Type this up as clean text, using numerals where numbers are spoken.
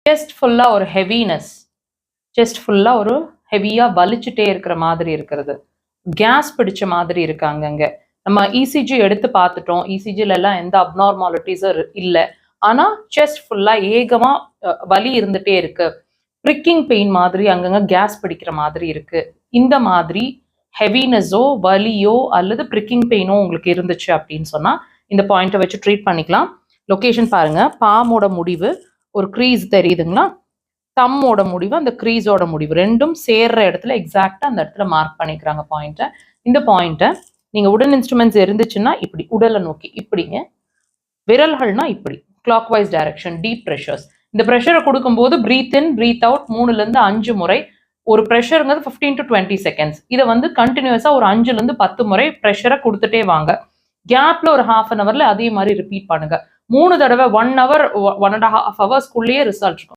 Chest ஃபுல்லாக ஒரு heaviness, chest ஃபுல்லாக ஒரு ஹெவியாக வலிச்சுட்டே இருக்கிற மாதிரி இருக்கிறது, கேஸ் பிடிச்ச மாதிரி இருக்காங்க. அங்கே நம்ம இசிஜி எடுத்து பார்த்துட்டோம், இசிஜில எல்லாம் எந்த அப்நார்மாலிட்டிஸும் இல்லை. ஆனால் செஸ்ட் ஃபுல்லாக ஏகமாக வலி இருந்துகிட்டே இருக்கு, ப்ரிக்கிங் பெயின் மாதிரி அங்கங்கே கேஸ் பிடிக்கிற மாதிரி இருக்கு. இந்த மாதிரி ஹெவினஸோ வலியோ அல்லது ப்ரிக்கிங் பெயினோ உங்களுக்கு இருந்துச்சு அப்படின்னு சொன்னால் இந்த பாயிண்ட்டை வச்சு ட்ரீட் பண்ணிக்கலாம். லொக்கேஷன் பாருங்க, பாமோட முடிவு ஒரு க்ரீஸ் தெரியுதுங்களா, தம்மோட முடிவு அந்த க்ரீஸோட முடிவு ரெண்டும் சேர்ற இடத்துல எக்ஸாக்டாக அந்த இடத்துல மார்க் பண்ணிக்கிறாங்க பாயிண்ட்டை. இந்த பாயிண்ட்டை நீங்கள் உடன் இன்ஸ்ட்ருமெண்ட்ஸ் இருந்துச்சுன்னா இப்படி உடலை நோக்கி இப்படிங்க, விரல்கள்னா இப்படி clockwise direction, deep pressures. இந்த ப்ரெஷரை கொடுக்கும்போது பிரீத் இன் பிரீத் அவுட் 3லேருந்து 5 முறை. ஒரு ப்ரெஷருங்கிறது 15 to 20 செகண்ட்ஸ். இதை வந்து கண்டினியூஸாக ஒரு 5லேருந்து 10 முறை ப்ரெஷரை கொடுத்துட்டே வாங்க. கேப்ல ஒரு ½ an hourல அதே மாதிரி ரிப்பீட் பண்ணுங்க. 3 தடவை 1 hour 1.5 hours ரிசல்ட் இருக்கும்.